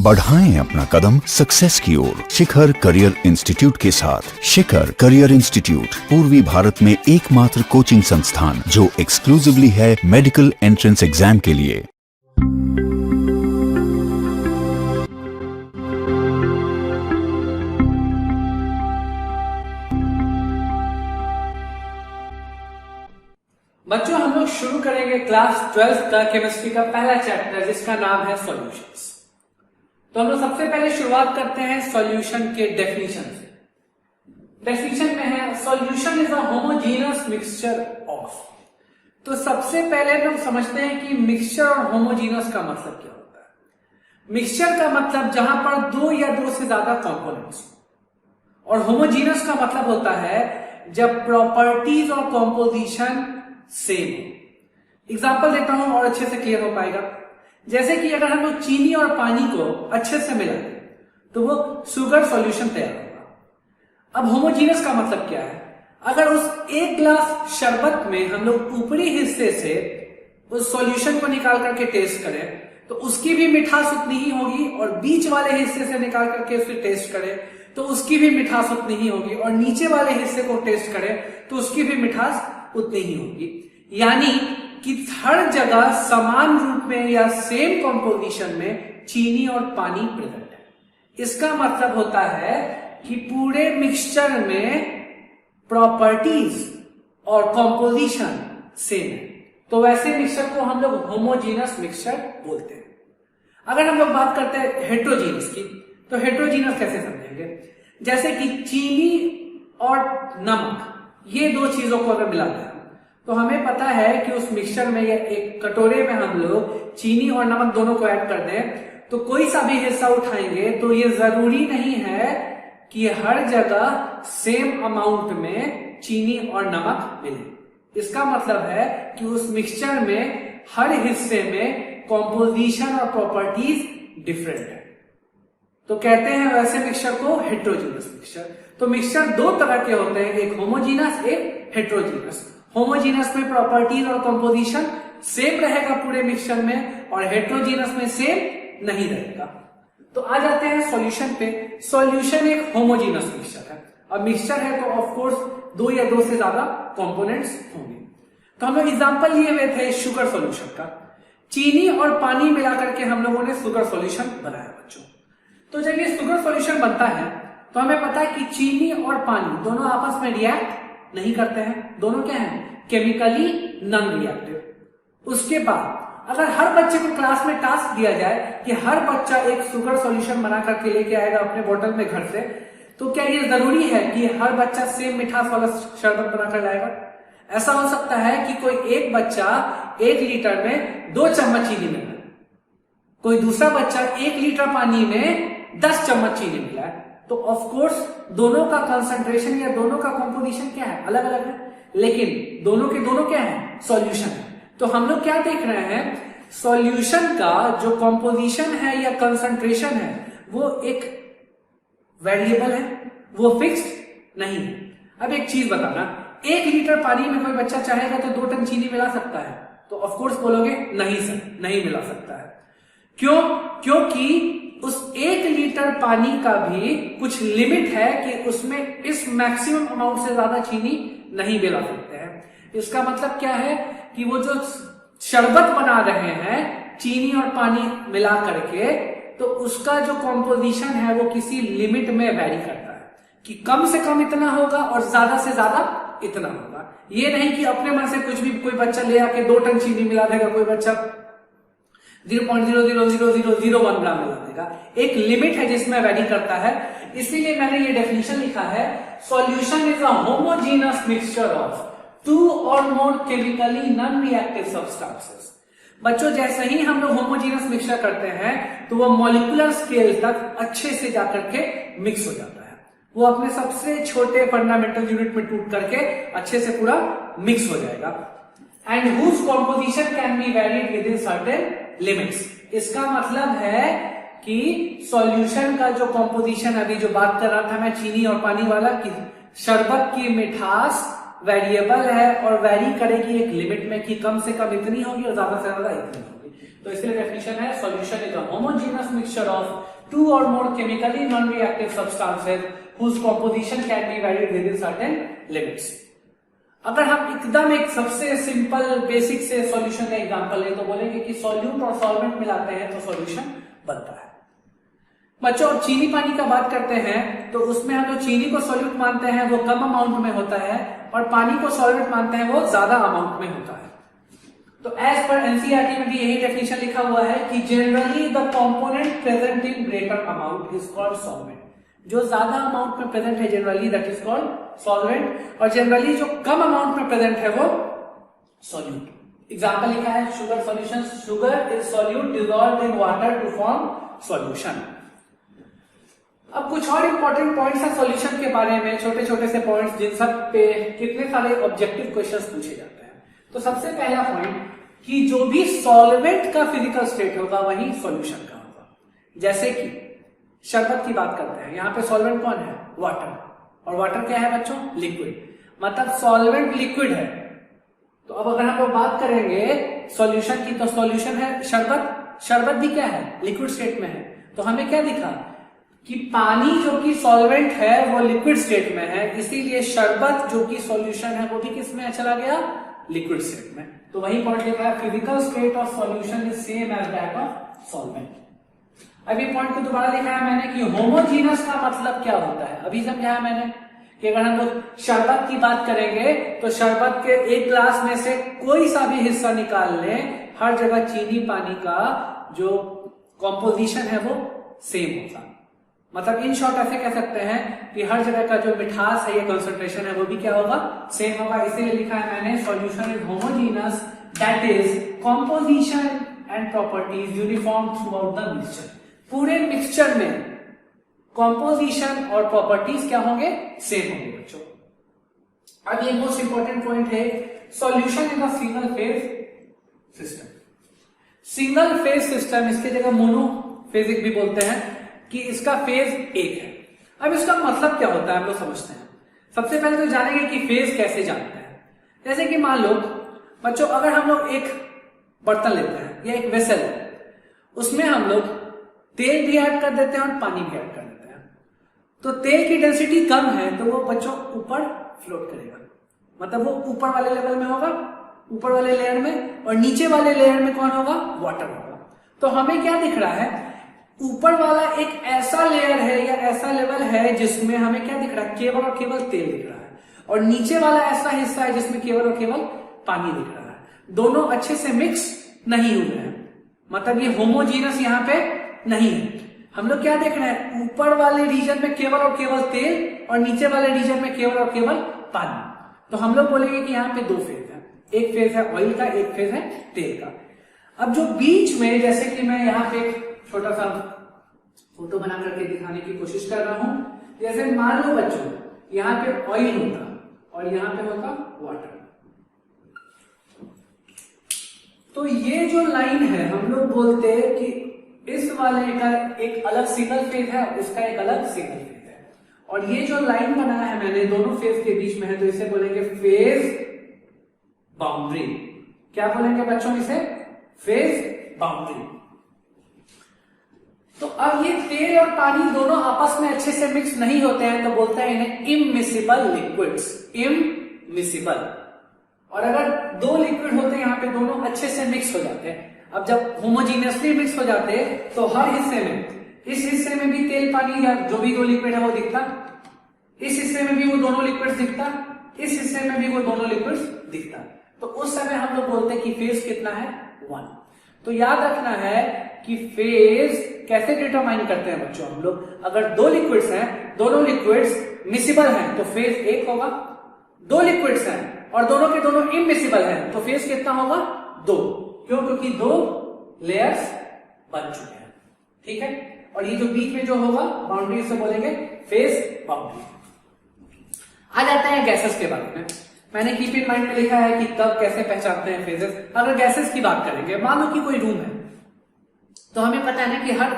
बढ़ाएं अपना कदम सक्सेस की ओर शिखर करियर इंस्टीट्यूट के साथ। शिखर करियर इंस्टीट्यूट पूर्वी भारत में एकमात्र कोचिंग संस्थान जो एक्सक्लूसिवली है मेडिकल एंट्रेंस एग्जाम के लिए। बच्चों, हम लोग शुरू करेंगे क्लास 12th का केमिस्ट्री का पहला चैप्टर जिसका नाम है सॉल्यूशंस। तो हम लोग सबसे पहले शुरुआत करते हैं सॉल्यूशन के डेफिनेशन से। डेफिनेशन में है solution is a homogeneous mixture of. तो सबसे पहले हम लोग समझते हैं कि मिक्सचर और होमोजेनियस का मतलब क्या होता है। मिक्सचर का मतलब जहां पर दो या दो से ज्यादा कंपोनेंट्स, और होमोजेनियस का मतलब होता है जब प्रॉपर्टीज और कॉम्पोजिशन सेम हो। एग्जाम्पल देता हूं और अच्छे से क्लियर हो पाएगा। जैसे कि अगर हम लोग चीनी और पानी को अच्छे से मिला तो वो शुगर सॉल्यूशन तैयार होगा। अब होमोजेनियस का मतलब क्या है? अगर उस एक ग्लास शरबत में हम लोग ऊपरी हिस्से से उस सॉल्यूशन को निकाल करके टेस्ट करें तो उसकी भी मिठास उतनी ही होगी, और बीच वाले हिस्से से निकाल करके उसे टेस्ट करें तो उसकी भी मिठास उतनी ही होगी, और नीचे वाले हिस्से को टेस्ट करें तो उसकी भी मिठास उतनी ही होगी। यानी कि हर जगह समान रूप में या सेम कंपोजिशन में चीनी और पानी प्रेजेंट है। इसका मतलब होता है कि पूरे मिक्सचर में प्रॉपर्टीज और कंपोजिशन सेम है। तो वैसे मिक्सचर को हम लोग होमोजेनियस मिक्सचर बोलते हैं। अगर हम लोग बात करते हैं हेट्रोजीनियस की, तो हेट्रोजीनियस कैसे समझेंगे? जैसे कि चीनी और नमक, ये दो चीजों को अगर मिलाते हैं तो हमें पता है कि उस मिक्सचर में या एक कटोरे में हम लोग चीनी और नमक दोनों को ऐड कर दें तो कोई सा भी हिस्सा उठाएंगे तो ये जरूरी नहीं है कि हर जगह सेम अमाउंट में चीनी और नमक मिले। इसका मतलब है कि उस मिक्सचर में हर हिस्से में कॉम्पोजिशन और प्रॉपर्टीज डिफरेंट है। तो कहते हैं वैसे मिक्सचर को हेट्रोजीनियस मिक्सचर। तो मिक्सचर दो तरह के होते हैं, एक होमोजीनियस, एक हेट्रोजीनियस। होमोजीनियस में प्रॉपर्टीज और कंपोजिशन सेम रहेगा पूरे मिक्सचर में, और हेट्रोजीनियस में सेम नहीं रहेगा। तो आ जाते हैं सॉल्यूशन पे। सॉल्यूशन एक होमोजीनियस मिक्सचर है। अब मिक्सचर है तो ऑफ कोर्स दो या दो से ज्यादा कंपोनेंट्स होंगे। तो हम लोग एग्जांपल लिए हुए थे शुगर सॉल्यूशन का। चीनी और पानी मिला करके हम लोगों ने शुगर सॉल्यूशन बनाया बच्चों। तो जब ये शुगर सॉल्यूशन बनता है तो हमें पता है कि चीनी और पानी दोनों आपस में रिएक्ट नहीं करते हैं। दोनों क्या हैं? Chemically non reactive. उसके बाद अगर हर बच्चे को क्लास में टास्क दिया जाए कि हर बच्चा एक शुगर सॉल्यूशन बना करके लेके आएगा अपने बोतल में घर से, तो क्या ये जरूरी है कि हर बच्चा सेम मिठास वाला शरबत बनाकर लाएगा? ऐसा हो सकता है कि कोई एक बच्चा 1 लीटर में 2 चम्मच चीनी मिला, कोई दूसरा बच्चा 1 लीटर पानी में 10 चम्मच चीनी मिला है। तो ऑफ कोर्स दोनों का कंसंट्रेशन या दोनों का कंपोजिशन क्या है? अलग अलग है, लेकिन दोनों के दोनों क्या है? सॉल्यूशन है। तो हम लोग क्या देख रहे हैं? सॉल्यूशन का जो कंपोजिशन है या कंसंट्रेशन है वो एक वेरिएबल है, वो फिक्स्ड नहीं है। अब एक चीज बताना, 1 लीटर पानी में कोई बच्चा चाहेगा तो 2 टन चीनी मिला सकता है? तो ऑफ कोर्स बोलोगे नहीं सर, नहीं मिला सकता है। क्यों? क्योंकि उस 1 लीटर पानी का भी कुछ लिमिट है कि उसमें इस मैक्सिमम अमाउंट से ज्यादा चीनी नहीं मिला सकते हैं। इसका मतलब क्या है कि वो जो शरबत बना रहे हैं चीनी और पानी मिला करके, तो उसका जो कॉम्पोजिशन है वो किसी लिमिट में वैरी करता है कि कम से कम इतना होगा और ज्यादा से ज्यादा इतना होगा। ये नहीं कि अपने मन से कुछ भी कोई बच्चा ले आके 2 टन चीनी मिला देगा, कोई बच्चा 0.00001 ग्राम मिला देगा। एक लिमिट है जिसमें वैरी करता है। इसीलिए मैंने ये डेफिनेशन लिखा है, solution is a homogeneous mixture of 2 और more chemically non reactive substances. बच्चों, जैसे ही हम लोग होमोजेनियस मिक्सचर करते हैं तो वो मॉलिक्यूलर स्केल तक अच्छे से जाकर के मिक्स हो जाता है। वो अपने सबसे छोटे फंडामेंटल यूनिट में टूट करके अच्छे से पूरा मिक्स हो जाएगा। And whose composition can be varied within certain limits। इसका मतलब है कि सॉल्यूशन का जो कंपोजिशन, अभी जो बात कर रहा था मैं चीनी और पानी वाला, कि शरबत की मिठास वेरिएबल है और वेरी करेगी एक लिमिट में कि कम से कम इतनी होगी और ज्यादा से ज्यादा इतनी होगी। तो इसलिए डेफिनेशन है solution is a homogeneous mixture of two or more chemically non reactive substances whose composition can be varied within certain limits. अगर हम एकदम एक सबसे सिंपल बेसिक से सॉल्यूशन का एग्जांपल लें तो बोलेंगे कि सॉल्यूट और सॉल्वेंट मिलाते हैं तो सॉल्यूशन बनता है। बच्चों अब चीनी पानी का बात करते हैं तो उसमें हम जो चीनी को सॉल्यूट मानते हैं वो कम अमाउंट में होता है और पानी को सॉल्वेंट मानते हैं वो ज्यादा अमाउंट में होता है। तो एज पर एनसीईआरटी में भी यही डेफिनेशन लिखा हुआ है कि generally the component present in greater amount is called solvent. जो ज्यादा अमाउंट में प्रेजेंट है generally that is called solvent और जनरली जो कम अमाउंट में प्रेजेंट है वो सॉल्यूट। एग्जांपल लिखा है sugar solution, sugar is solute dissolved in water to form solution. अब कुछ और इंपॉर्टेंट पॉइंट्स हैं सॉल्यूशन के बारे में, छोटे छोटे से पॉइंट्स जिन सब पे कितने सारे ऑब्जेक्टिव क्वेश्चंस पूछे जाते हैं। तो सबसे पहला पॉइंट कि जो भी सॉल्वेंट का फिजिकल स्टेट होगा वही सॉल्यूशन का होगा। जैसे कि शरबत की बात करते हैं, यहाँ पे सॉल्वेंट कौन है? वाटर। और वाटर क्या है बच्चों? लिक्विड। मतलब सॉल्वेंट लिक्विड है। तो अब अगर हम लोग बात करेंगे सॉल्यूशन की तो सॉल्यूशन है शरबत। शरबत भी क्या है? लिक्विड स्टेट में है। तो हमें क्या दिखा कि पानी जो कि सॉल्वेंट है वो लिक्विड स्टेट में है, इसीलिए शरबत जो कि सॉल्यूशन है वो भी किस में चला गया? लिक्विड स्टेट में। तो वही पॉइंट लिखा है physical state of solution is same as that of solvent. अभी पॉइंट को दोबारा लिखा है मैंने कि होमोजीनस का मतलब क्या होता है। अभी समझाया मैंने कि अगर हम लोग शरबत की बात करेंगे तो शरबत के एक ग्लास में से कोई सा भी हिस्सा निकाल लें, हर जगह चीनी पानी का जो कॉम्पोजिशन है वो सेम होगा। मतलब इन शॉर्ट ऐसे कह सकते हैं कि हर जगह का जो मिठास है या कंसंट्रेशन है वो भी क्या होगा? सेम होगा। इसीलिए लिखा है मैंने solution is homogeneous that is composition and properties uniform through out the mixture. पूरे मिक्सचर में कॉम्पोजिशन और प्रॉपर्टीज क्या होंगे? सेम होंगे बच्चों। अब ये मोस्ट इंपॉर्टेंट पॉइंट है, solution is a single phase system. Single phase system, इसके जगह मोनोफेजिक भी बोलते हैं कि इसका फेज एक है। अब इसका मतलब क्या होता है हम लोग समझते हैं। सबसे पहले तो जानेंगे कि फेज कैसे जानते हैं। जैसे कि मान लो बच्चों अगर हम लोग एक बर्तन लेते हैं या एक वेसल है, उसमें हम लोग तेल भी ऐड कर देते हैं और पानी भी ऐड कर देते हैं। तो तेल की डेंसिटी कम है तो वो बच्चों ऊपर फ्लोट करेगा, मतलब वो ऊपर वाले लेवल में होगा, ऊपर वाले लेयर में, और नीचे वाले लेयर में कौन होगा? वाटर होगा। तो हमें क्या दिख रहा है? ऊपर वाला एक ऐसा लेयर है या ऐसा लेवल है जिसमें हमें क्या दिख रहा है? केवल और केवल तेल दिख रहा है। और नीचे वाला ऐसा हिस्सा है जिसमें केवल और केवल पानी दिख रहा है। दोनों अच्छे से मिक्स नहीं हुए हैं, मतलब ये होमोजीनस यहाँ पे नहीं है। हम लोग क्या देख रहे हैं? ऊपर वाले रीजन में केवल और केवल तेल और नीचे वाले रीजन में केवल और केवल पानी। तो हम लोग बोलेंगे कि यहाँ पे दो फेज है, एक फेज है ऑयल का, एक फेज है तेल का। अब जो बीच में, जैसे कि मैं यहाँ पे छोटा सा फोटो बना करके दिखाने की कोशिश कर रहा हूं, जैसे मान लो बच्चों यहाँ पे ऑयल होता और यहाँ पे होता वाटर। तो ये जो लाइन है हम लोग बोलते हैं कि इस वाले का एक अलग सिंगल फेज है, इसका एक अलग सिंगल फेज है। और ये जो लाइन बनाया है मैंने दोनों फेज के बीच में है, तो इसे बोलेंगे फेज बाउंड्री। क्या बोलेंगे बच्चों इसे? Phase boundary. तो अब ये तेल और पानी दोनों आपस में अच्छे से मिक्स नहीं होते हैं तो बोलते हैं इन्हें इममिसिबल लिक्विड्स। इममिसिबल। और अगर दो लिक्विड होते हैं यहाँ पे, दोनों अच्छे से मिक्स हो जाते हैं। अब जब होमोजीनियसली मिक्स हो जाते हैं तो हर हिस्से में, इस हिस्से में भी तेल पानी या जो भी दो लिक्विड है वो दिखता, इस हिस्से में भी वो दोनों लिक्विड्स दिखता, इस हिस्से में भी वो दोनों लिक्विड्स दिखता। तो उस समय हम लोग बोलते हैं कि फेज कितना है? 1। तो याद रखना है कि फेज कैसे डिटरमाइन करते हैं बच्चों हम लोग। अगर दो लिक्विड्स हैं, दोनों लिक्विड्स मिसिबल हैं तो फेज 1 होगा। दो लिक्विड्स हैं और दोनों के दोनों इममिसिबल हैं तो फेज कितना होगा? 2। क्यों? क्योंकि दो लेयर्स बन चुके हैं। ठीक है। और ये जो बीच में जो होगा बाउंड्री से बोलेंगे फेज बाउंड्री। आ जाते हैं गैसेस के बारे में। मैंने कीप इन माइंड में लिखा है कि कब कैसे पहचानते हैं फेजेस। अगर गैसेस की बात करेंगे, मान लो कि कोई रूम है तो हमें पता है ना कि हर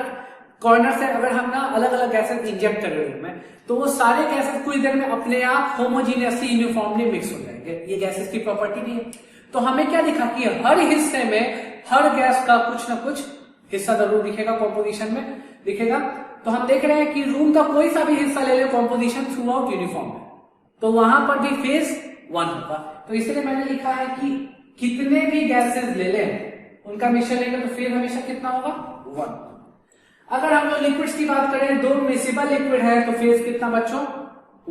कॉर्नर से अगर हम ना अलग अलग गैसेस इंजेक्ट कर रहे रूम में तो वो सारे गैसेस कुछ देर में अपने आप होमोजीनियसली यूनिफॉर्मली मिक्स हो जाएंगे। ये गैसेस की प्रॉपर्टी भी है। तो हमें क्या दिखा कि हर हिस्से में हर गैस का कुछ ना कुछ हिस्सा जरूर दिखेगा, कॉम्पोजिशन में दिखेगा। तो हम देख रहे हैं कि रूम का कोई सा भी हिस्सा ले ले, कॉम्पोजिशन थ्रू आउट यूनिफॉर्म है, तो वहां पर भी फेज 1 होगा। तो इसलिए मैंने लिखा है कि कितने भी गैसेस ले लें उनका मिक्सचर लेंगे तो फेज हमेशा कितना होगा, 1। अगर हम लोग लिक्विड्स की बात करें, 2 मिक्सिबल लिक्विड है तो फेज कितना बच्चों,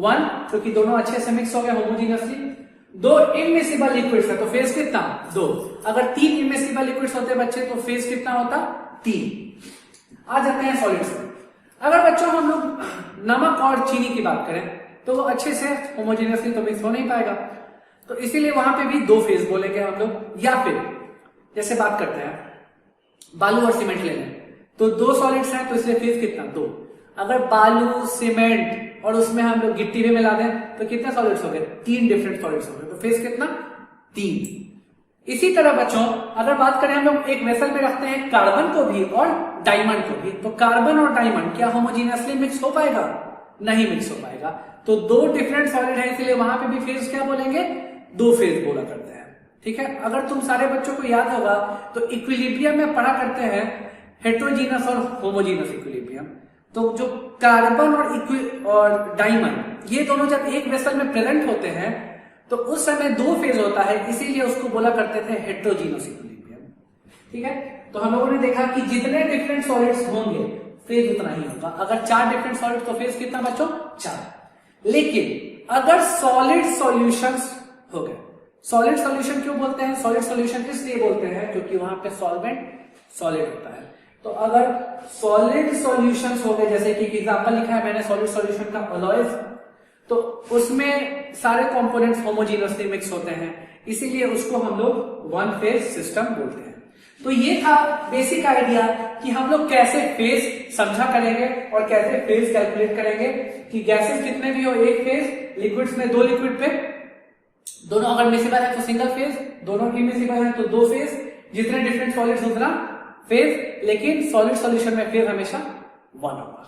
1, क्योंकि दोनों अच्छे से मिक्स हो गए होमोजीनियसली। 2 इमिक्सिबल लिक्विड्स है तो फेज कितना, 2। अगर 3 इमिक्सिबल लिक्विड्स होते बच्चे तो फेज कितना होता, 3। आ जाते हैं सॉलिड्स में। अगर बच्चों हम लोग नमक और चीनी की बात करें तो वो अच्छे से होमोजेनियसली तो मिक्स हो नहीं पाएगा, तो इसीलिए वहां पे भी 2 फेज बोलेंगे हम लोग। या फिर जैसे बात करते हैं बालू और सीमेंट ले लें तो 2 सॉलिड्स हैं तो इसलिए फेज कितना, 2। अगर बालू सीमेंट और उसमें हम लोग गिट्टी भी मिला दें तो कितने सॉलिड्स हो गए, 3 डिफरेंट सॉलिड्स हो गए, तो फेज कितना, 3। इसी तरह बच्चों अगर बात करें हम लोग एक वेसल में रखते हैं कार्बन को भी और डायमंड को भी, तो कार्बन और डायमंड क्या होमोजीनियसली मिक्स हो पाएगा, नहीं मिक्स हो पाएगा। तो 2 डिफरेंट सॉलिड है इसलिए वहां पे भी फेज क्या बोलेंगे, 2 फेज बोला करते हैं। ठीक है, अगर तुम सारे बच्चों को याद होगा तो इक्विलिब्रियम में पढ़ा करते हैं हेट्रोजीनस और होमोजीनस इक्विलिब्रियम। तो जो कार्बन और डायमंड ये दोनों जब एक वेसल में प्रेजेंट होते हैं तो उस समय 2 फेज होता है, इसीलिए उसको बोला करते थे हेट्रोजीनस इक्विलिब्रियम। ठीक है, तो हम लोगों ने देखा कि जितने डिफरेंट सॉलिड्स होंगे फेज उतना ही होगा। अगर 4 डिफरेंट सॉलिड तो फेज कितना बच्चों, 4। लेकिन अगर सॉलिड सॉल्यूशंस हो गए, सॉलिड सॉल्यूशन क्यों बोलते हैं, सॉलिड सॉल्यूशन इसलिए बोलते हैं क्योंकि वहां पे सॉल्वेंट सॉलिड होता है। तो अगर सॉलिड सॉल्यूशंस हो गए, जैसे कि एग्जांपल लिखा है मैंने सॉलिड सॉल्यूशन का अलॉयज, तो उसमें सारे कंपोनेंट्स होमोजीनियसली मिक्स होते हैं, इसीलिए उसको हम लोग 1 फेज सिस्टम बोलते हैं। तो ये था बेसिक आइडिया कि हम लोग कैसे फेज समझा करेंगे और कैसे फेज कैलकुलेट करेंगे कि गैसेस कितने भी हो एक फेज, लिक्विड्स में 2 लिक्विड पे, दोनों अगर मिक्सिबल है तो सिंगल फेज, दोनों इमिक्सिबल है तो 2 फेज, जितने डिफरेंट सॉलिड्स उतना फेज, लेकिन सॉलिड सॉल्यूशन में फेज हमेशा 1 होगा।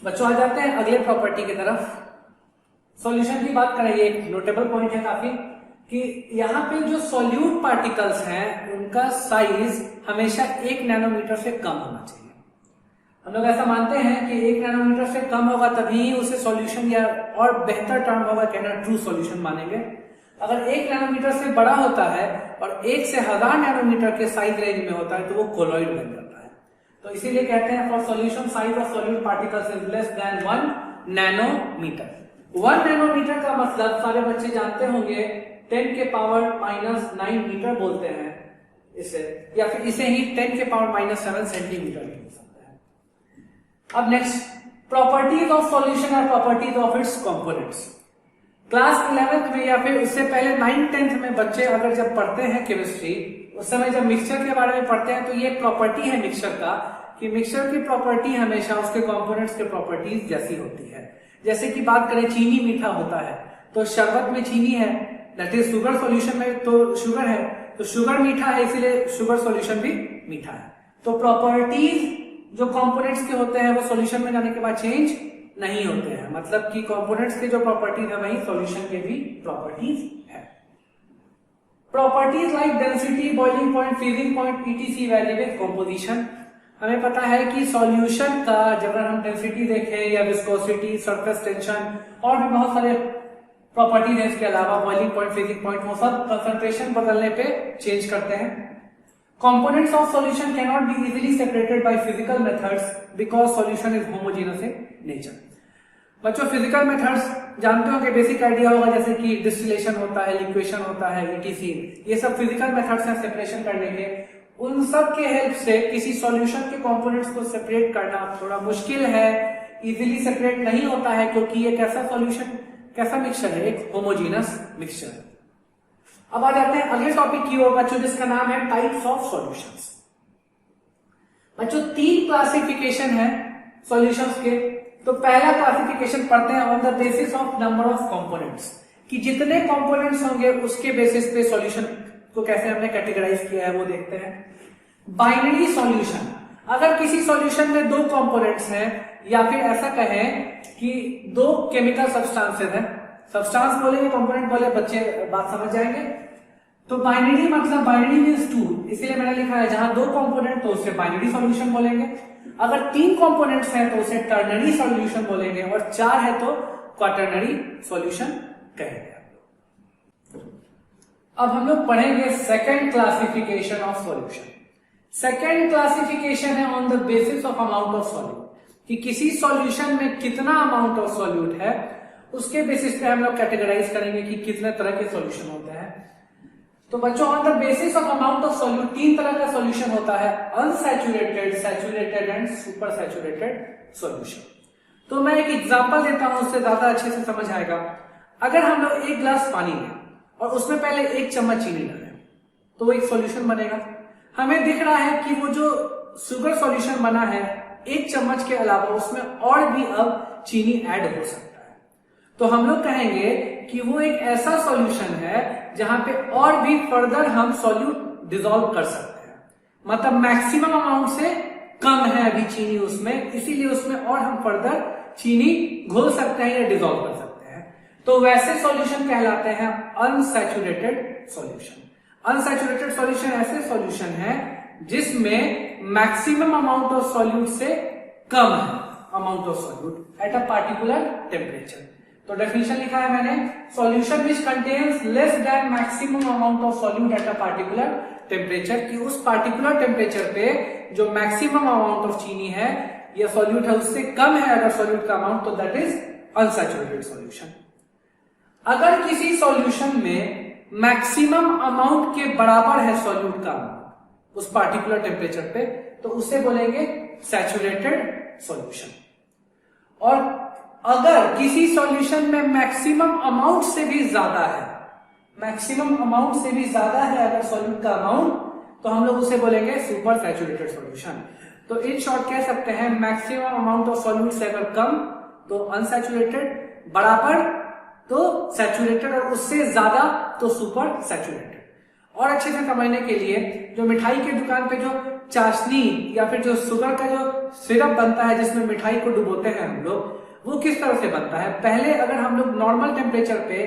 बच्चों आ जाते हैं अगले प्रॉपर्टी की तरफ। सॉल्यूशन की बात करें, एक नोटेबल पॉइंट है काफी कि यहाँ पे जो सॉल्यूट पार्टिकल्स हैं उनका साइज हमेशा 1 नैनोमीटर से कम होना चाहिए। हम लोग ऐसा मानते हैं कि 1 नैनोमीटर से कम होगा तभी उसे सॉल्यूशन, या और बेहतर टर्म होगा कहना ट्रू सॉल्यूशन मानेंगे। अगर 1 नैनोमीटर से बड़ा होता है और 1 से 1000 नैनोमीटर के साइज रेंज में होता है तो वो कोलॉइड बन जाता है। तो इसीलिए कहते हैं for solution size of solute particles is less than 1 nanometer. 1 nanometer का मतलब सारे बच्चे जानते होंगे 10 के पावर -9 मीटर बोलते हैं इसे, या फिर इसे ही 10 के पावर -7 सेंटीमीटर भी बोल सकते हैं। अब नेक्स्ट, प्रॉपर्टीज ऑफ सॉल्यूशन और properties of its components. Class 11th में या फिर उससे पहले 9th-10th में बच्चे अगर जब पढ़ते हैं केमिस्ट्री, उस समय जब मिक्सचर के बारे में पढ़ते हैं तो ये प्रॉपर्टी है मिक्सचर का कि मिक्सचर की प्रॉपर्टी हमेशा उसके कंपोनेंट्स के प्रॉपर्टीज जैसी होती है। जैसे कि बात करें चीनी मीठा होता है तो शरबत में चीनी है, दैट इज शुगर सॉल्यूशन में तो शुगर है, तो शुगर मीठा है इसीलिए शुगर सॉल्यूशन भी मीठा है। तो प्रॉपर्टीज जो कंपोनेंट्स के होते हैं वो सॉल्यूशन में जाने के बाद चेंज नहीं होते हैं, मतलब कि कंपोनेंट्स के जो प्रॉपर्टीज है वही सॉल्यूशन के भी प्रॉपर्टीज है। Properties like density, boiling point, freezing point, etc value with composition. हमें पता है कि सॉल्यूशन का जब हम डेंसिटी देखें या विस्कोसिटी, सरफेस टेंशन और भी बहुत सारे प्रॉपर्टीज है इसके अलावा, बॉइलिंग पॉइंट, फ्रीजिंग पॉइंट, वो सब कंसंट्रेशन बदलने पे चेंज करते हैं। Components of solution cannot be easily separated by physical methods because solution is homogeneous in nature. बच्चों फिजिकल मेथड्स जानते हो कि बेसिक आइडिया होगा, जैसे कि डिस्टिलेशन होता है, लिक्वेशन होता है, ईटीसी, ये सब फिजिकल मेथड्स हैं सेपरेशन करने के। उन सब के हेल्प से किसी सॉल्यूशन के कंपोनेंट्स को सेपरेट करना थोड़ा मुश्किल है, इजीली सेपरेट नहीं होता है क्योंकि ये कैसा सॉल्यूशन, कैसा मिक्सचर है, एक होमोजीनस मिक्सचर है। अब आ जाते हैं अगले टॉपिक की ओर बच्चों, जिसका नाम है टाइप्स ऑफ सॉल्यूशंस। बच्चों 3 क्लासिफिकेशन है सॉल्यूशंस के। तो पहला क्लासिफिकेशन पढ़ते हैं on the basis of number of components, कि जितने कंपोनेंट्स होंगे उसके बेसिस पे सॉल्यूशन को कैसे हमने कैटेगराइज किया है वो देखते हैं। बाइनरी सॉल्यूशन, अगर किसी सॉल्यूशन में 2 कंपोनेंट्स हैं या फिर ऐसा कहें कि 2 केमिकल सब्सटेंसेस हैं, सब्सटेंस बोलेंगे कंपोनेंट बोले बच्चे बात समझ जाएंगे। तो बाइनरी मतलब बाइनरी मींस 2, इसीलिए मैंने लिखा है जहां 2 कंपोनेंट तो उसे बाइनरी सॉल्यूशन बोलेंगे, अगर 3 कंपोनेंट्स हैं तो उसे टर्नरी सॉल्यूशन बोलेंगे, और 4 है तो क्वाटरनरी सॉल्यूशन कहेंगे। अब हम लोग पढ़ेंगे second classification of solution. Second classification है on the basis of amount of solute, कि किसी सॉल्यूशन में कितना अमाउंट ऑफ सॉल्यूट है उसके बेसिस पे हम लोग कैटेगराइज करेंगे कि कितने तरह के सॉल्यूशन होते हैं। तो बच्चों on the basis of amount of solute 3 तरह का सॉल्यूशन होता है, unsaturated, saturated and super saturated solution. तो मैं एक एग्जांपल देता हूं, उससे ज्यादा अच्छे से समझ आएगा। अगर हम लोग 1 गिलास पानी लें और उसमें पहले 1 चम्मच चीनी डालें तो वो एक सॉल्यूशन बनेगा। हमें दिख रहा है कि वो जो शुगर सॉल्यूशन बना है 1 चम्मच के अलावा उसमें और भी अब चीनी ऐड हो सकता है, तो हम लोग कहेंगे कि वो एक ऐसा सॉल्यूशन है जहां पे और भी फर्दर हम सॉल्यूट डिसॉल्व कर सकते हैं, मतलब मैक्सिमम अमाउंट से कम है अभी चीनी उसमें, इसीलिए उसमें और हम फर्दर चीनी घोल सकते हैं या डिसॉल्व कर सकते हैं। तो वैसे सॉल्यूशन कहलाते हैं अनसैचुरेटेड सॉल्यूशन। अनसैचुरेटेड सॉल्यूशन ऐसे सॉल्यूशन है जिसमें मैक्सिमम अमाउंट ऑफ सॉल्यूट से कम है amount of solute at a particular temperature. तो डेफिनेशन लिखा है मैंने, solution which contains less than maximum amount of solute at a particular temperature, कि उस पार्टिकुलर टेम्परेचर पे जो मैक्सिमम अमाउंट ऑफ चीनी है या सॉल्यूट है उससे कम है अगर सॉल्यूट का अमाउंट, तो दैट इज अनसैचुरेटेड सॉल्यूशन। अगर किसी सॉल्यूशन में मैक्सिमम अमाउंट के बराबर है सॉल्यूट का उस पार्टिकुलर टेम्परेचर पे, तो उसे बोलेंगे सैचुरेटेड सॉल्यूशन। और अगर किसी सॉल्यूशन में मैक्सिमम अमाउंट से भी ज्यादा है, मैक्सिमम अमाउंट से भी ज्यादा है अगर सॉल्यूट का अमाउंट, तो हम लोग उसे बोलेंगे सुपर सैचुरेटेड सॉल्यूशन। तो इन शॉर्ट कह सकते हैं मैक्सिमम अमाउंट ऑफ सॉल्यूट से अगर कम तो अनसैचुरेटेड, बराबर तो सैचुरेटेड, और उससे ज्यादा तो सुपर सैचुरेटेड। और अच्छे से समझने के लिए जो मिठाई की दुकान पे जो चाशनी या फिर जो शुगर का जो सिरप बनता है जिसमें मिठाई को डुबोते हैं हम लोग, वो किस तरह से बनता है। पहले अगर हम लोग नॉर्मल टेम्परेचर पे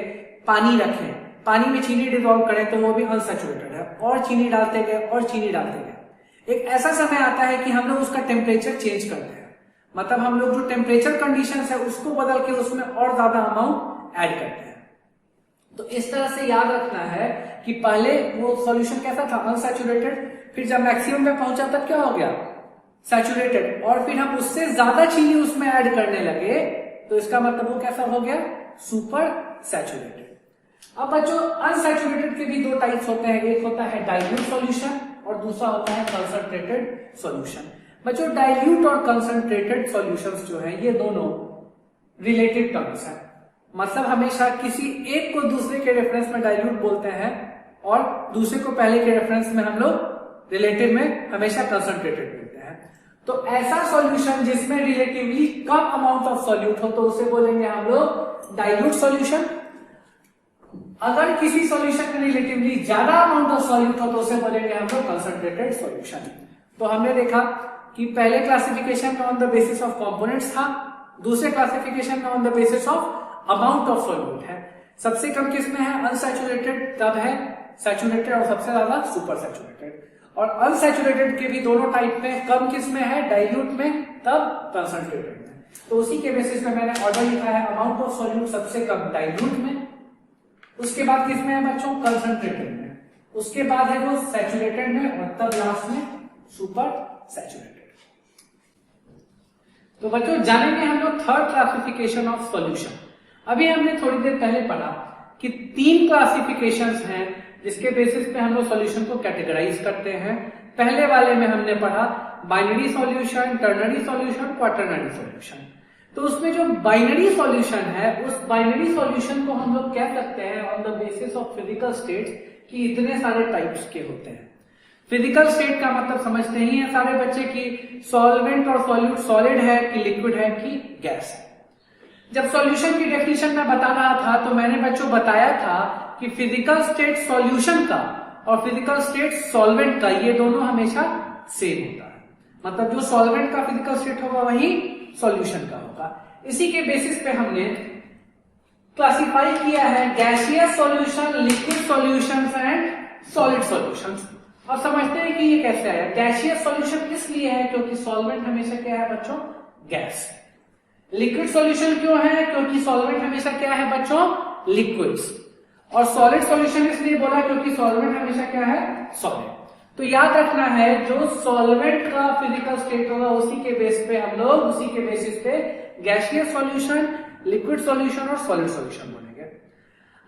पानी रखें, पानी में चीनी डिसॉल्व करें तो वो भी अनसैचुरेटेड है, और चीनी डालते गए और चीनी डालते गए। एक ऐसा समय आता है कि हम लोग उसका टेम्परेचर चेंज करते हैं, मतलब हम लोग जो टेम्परेचर कंडीशन है उसको बदल के उसमें और ज्यादा अमाउंट ऐड करते हैं। तो इस तरह से याद रखना है कि पहले वो सॉल्यूशन कैसा था, अनसैचुरेटेड, फिर जब मैक्सिमम में पहुंचा तब क्या हो गया, सैचुरेटेड, और फिर हम उससे ज्यादा चीनी उसमें ऐड करने लगे तो इसका मतलब वो कैसा हो गया, सुपर सैचुरेटेड। अब बच्चों अनसैचुरेटेड के भी 2 टाइप्स होते हैं, एक होता है डाइल्यूट सॉल्यूशन और दूसरा होता है कंसंट्रेटेड सॉल्यूशन। बच्चों डाइल्यूट और कंसंट्रेटेड सॉल्यूशंस जो है ये दोनों रिलेटेड टर्म्स हैं, मतलब हमेशा किसी एक को दूसरे के रेफरेंस में डाइल्यूट बोलते हैं और दूसरे को पहले के रेफरेंस में हम लोग रिलेटिव में हमेशा कंसंट्रेटेड बोलते हैं। तो ऐसा सॉल्यूशन जिसमें relatively come amount of solute हो तो उसे बोलेंगे हम लोग डाइल्यूट सॉल्यूशन। अगर किसी सॉल्यूशन में रिलेटिवली ज्यादा अमाउंट ऑफ सॉल्यूट हो तो उसे बोलेंगे हम लोग कंसंट्रेटेड सॉल्यूशन। तो हमने देखा कि पहले क्लासिफिकेशन में on the basis of components था, दूसरे क्लासिफिकेशन में on the basis of amount of solute है। सबसे कम किस में है, अनसैचुरेटेड, तब है सैचुरेटेड, और सबसे ज्यादा सुपर सैचुरेटेड। और अनसैचुरेटेड के भी दोनों टाइप में, कम किस में है, डाइल्यूट में, तब कंसंट्रेटेड में। तो उसी के बेसिस पे मैंने ऑर्डर लिखा है, अमाउंट ऑफ सॉल्यूट सबसे कम डाइल्यूट में, उसके बाद किस में है बच्चों, कंसंट्रेटेड में, उसके बाद है वो सैचुरेटेड में, और तब लास्ट में सुपर सैचुरेटेड। तो बच्चों जानेंगे हम लोग थर्ड क्लासिफिकेशन ऑफ सॉल्यूशन। अभी हमने थोड़ी देर पहले पढ़ा कि 3 क्लासिफिकेशंस हैं जिसके बेसिस पे हम लोग सॉल्यूशन को कैटेगराइज करते हैं। पहले वाले में हमने पढ़ा binary solution, ternary solution, quaternary solution. तो उसमें जो बाइनरी सॉल्यूशन है उस बाइनरी सॉल्यूशन को हम लोग कह सकते हैं on the basis of physical states कि इतने सारे टाइप्स के होते हैं। फिजिकल स्टेट का मतलब समझते ही हैं सारे बच्चे कि सॉल्वेंट और सॉल्यूट सॉलिड है कि लिक्विड है कि गैस है। जब सॉल्यूशन की डेफिनेशन में बता रहा था तो मैंने बच्चों बताया था कि फिजिकल स्टेट सॉल्यूशन का और फिजिकल स्टेट सॉल्वेंट का ये दोनों हमेशा सेम होता है। मतलब जो सॉल्वेंट का फिजिकल स्टेट होगा वही सॉल्यूशन का होगा। इसी के बेसिस पे हमने क्लासिफाई किया है gaseous solution, liquid solutions and solid solutions. और समझते हैं कि ये कैसे आया। गैसियस सॉल्यूशन इसलिए है क्योंकि सॉल्वेंट हमेशा क्या है बच्चों, गैस। लिक्विड सॉल्यूशन क्यों है, क्योंकि सॉल्वेंट हमेशा क्या है बच्चों, लिक्विड्स। और सॉलिड सॉल्यूशन इसलिए बोला क्योंकि सॉल्वेंट हमेशा क्या है, सॉलिड। तो याद रखना है जो सॉल्वेंट का फिजिकल स्टेट होगा उसी के बेस पे हम लोग उसी के बेसिस पे गैसियस सॉल्यूशन, लिक्विड सॉल्यूशन और सॉलिड सॉल्यूशन बोलेंगे।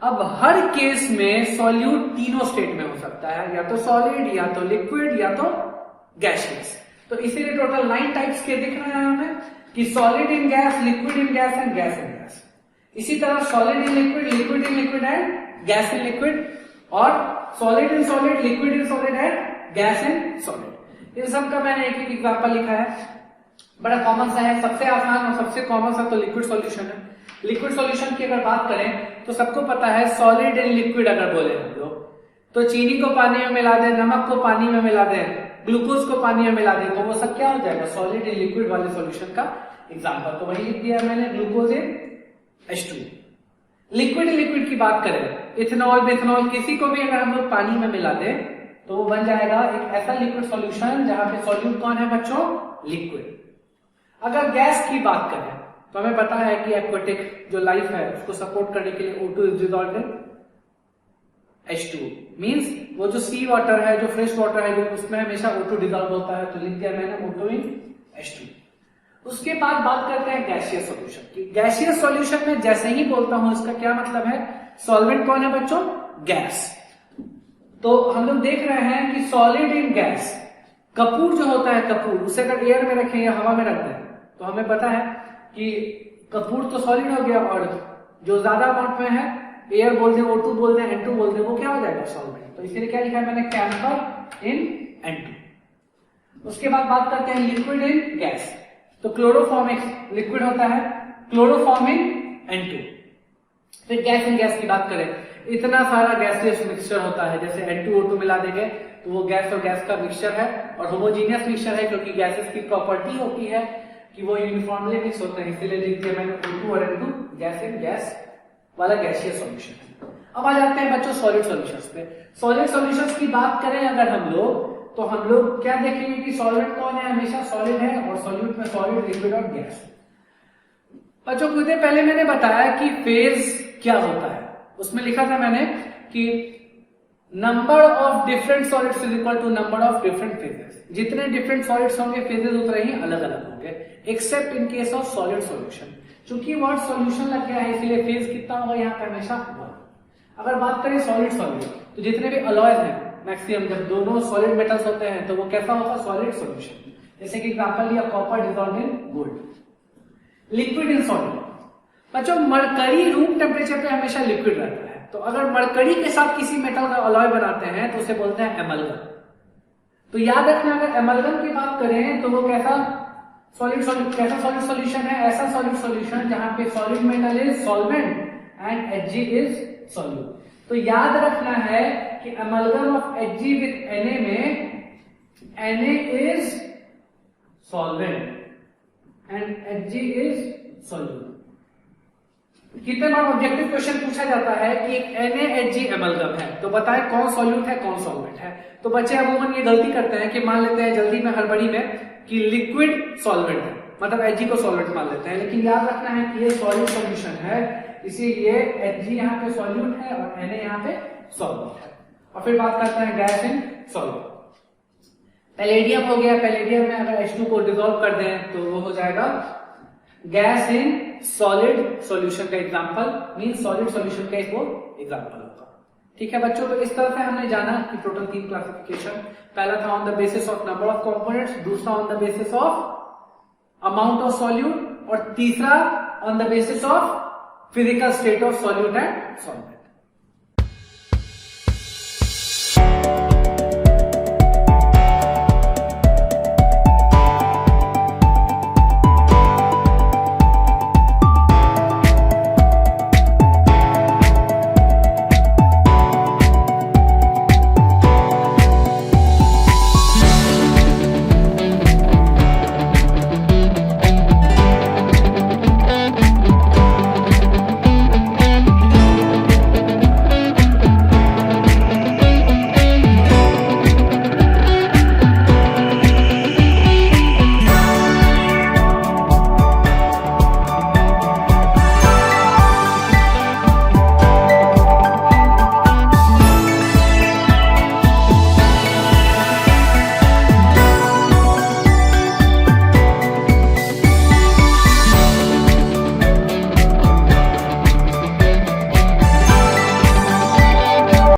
अब हर केस में सॉल्यूट तीनों स्टेट में हो सकता है, या तो सॉलिड, या तो लिक्विड, या तो गैसियस। तो इसीलिए टोटल 9 टाइप्स के दिख रहे हैं हमें कि solid in gas, liquid in gas and gas in gas. इसी तरह solid in liquid, liquid in liquid and gas in liquid, और solid in solid, liquid in solid and gas in solid. इन सब का मैंने एक एक एग्जांपल लिखा है, बड़ा कॉमन सा है। सबसे आसान और सबसे कॉमन सा तो लिक्विड सॉल्यूशन है। लिक्विड सॉल्यूशन की अगर बात करें तो सबको पता है सॉलिड इन लिक्विड अगर बोले हम लोग तो चीनी को पानी में मिला दें, नमक को पानी में मिला दें, ग्लूकोज को पानी में मिला दें, तो वो सब क्या हो जाएगा, सॉलिड इन लिक्विड वाले सॉल्यूशन का एग्जांपल। तो वही लिख दिया मैंने, glucose in H2। Liquid in liquid की बात करें, इथेनॉल, मिथेनॉल, किसी को भी अगर हम लोग पानी में मिला दें तो वो बन जाएगा एक ऐसा लिक्विड सॉल्यूशन जहां पे सॉल्यूट कौन है बच्चों, लिक्विड। अगर गैस की बात करें तो हमें पता है कि एक्वेटिक जो लाइफ है उसको सपोर्ट करने के लिए O2 is dissolved in H2, means वो जो सी वाटर है, जो फ्रेश वाटर है, जो उसमें हमेशा O2 डिसॉल्व होता है, तो लिख दिया मैंने O2 इन H2। उसके बाद बात करते हैं गैसियस सॉल्यूशन की। गैसियस सॉल्यूशन में जैसे ही बोलता हूं इसका क्या मतलब है, सॉल्वेंट कौन है बच्चों, गैस। तो हम लोग देख रहे हैं कि सॉलिड इन गैस, कपूर जो होता है, कपूर उसे अगर एयर में रखें या हवा में रख दें तो हमें पता है कि कपूर तो सॉलिड हो गया, और जो ज्यादा अमाउंट में है, एयर बोल दें, O2 बोल दें, N2 बोल दें, वो क्या हो जाएगा, सॉल्वेंट। तो इसीलिए क्या लिखा है मैंने, कैम्फर इन N2। उसके बाद बात करते हैं लिक्विड इन गैस। तो क्लोरोफॉर्म एक लिक्विड होता है, क्लोरोफॉर्म इन N2। फिर गैस इन गैस की बात करें, इतना सारा गैसियस मिक्सचर होता है, जैसे N2O2 मिला देंगे तो वो गैस और गैस का मिक्सचर है, और होमोजीनियस मिक्सचर है क्योंकि गैसेस की प्रॉपर्टी होती है कि वो यूनिफॉर्मली मिक्स होते हैं, इसीलिए लिख दिया मैंने O2 और N2, गैस इन गैस वाला गैसियस सॉल्यूशन है। अब आ जाते हैं बच्चों सॉलिड सॉल्यूशंस पे। सॉलिड सॉल्यूशंस की बात करें अगर हम लोग तो हम लोग क्या देखेंगे कि सॉल्वेंट कौन है, हमेशा सॉलिड है, और सॉल्यूट में सॉलिड, लिक्विड और गैस। बच्चों कुछ देर पहले मैंने बताया कि फेज क्या होता है, उसमें लिखा था मैंने कि number of different solids is equal to number of different phases. जितने डिफरेंट सॉलिड्स होंगे फेजेस उतने ही अलग अलग होंगे, except in case of solid solution. चूंकि वर्ड सॉल्यूशन लग गया है इसलिए फेज कितना होगा यहाँ पे, हमेशा 1। अगर बात करें सॉलिड सॉल्यूशन तो जितने भी अलॉयज हैं मैक्सिमम, जब दोनों सॉलिड मेटल्स होते हैं तो वो कैसा होगा, सॉलिड सॉल्यूशन। जैसे कि एग्जांपल लिया, copper dissolved in gold. Liquid in solid, बच्चों मरकरी रूम टेम्परेचर पे हमेशा लिक्विड रहता है, तो अगर मरकरी के साथ किसी मेटल का अलॉय बनाते हैं तो उसे बोलते हैं एमलगम। तो याद रखना, अगर एमलगम की बात करें तो वो कैसा सॉलिड सॉल्यूशन है, ऐसा सॉलिड सॉल्यूशन जहां पे solid metal is solvent and Hg is solute. तो याद रखना है कि amalgam of Hg with Na में Na is solvent and Hg is solute. कितने बार ऑब्जेक्टिव क्वेश्चन पूछा जाता है कि एक Na-Hg एमलगम है, तो बताएं कौन सॉल्यूट है कौन सॉल्वेंट है। तो बच्चे अमूमन ये गलती करते हैं कि मान लेते हैं जल्दी में, हड़बड़ी में, कि लिक्विड सॉल्वेंट है, मतलब Hg को सॉल्वेंट मान लेते हैं, लेकिन याद रखना है कि ये सॉलिड सॉल्यूशन है, इसीलिए Hg यहाँ पे सॉल्यूट है और Na यहाँ पे सॉल्वेंट है। और फिर बात करते हैं गैस इन सॉल्वेंट। पैलेडियम हो गया, पैलेडियम में अगर H2 को डिसॉल्व कर दें तो वो हो जाएगा गैस इन सॉलिड सॉल्यूशन का एग्जांपल, मीन सॉलिड सॉल्यूशन का एक वो एग्जांपल होगा। ठीक है बच्चों, तो इस तरह से हमने जाना कि टोटल 3 क्लासिफिकेशन। पहला था on the basis of number of components, दूसरा on the basis of amount of solute, और तीसरा on the basis of physical state of solute and solvent.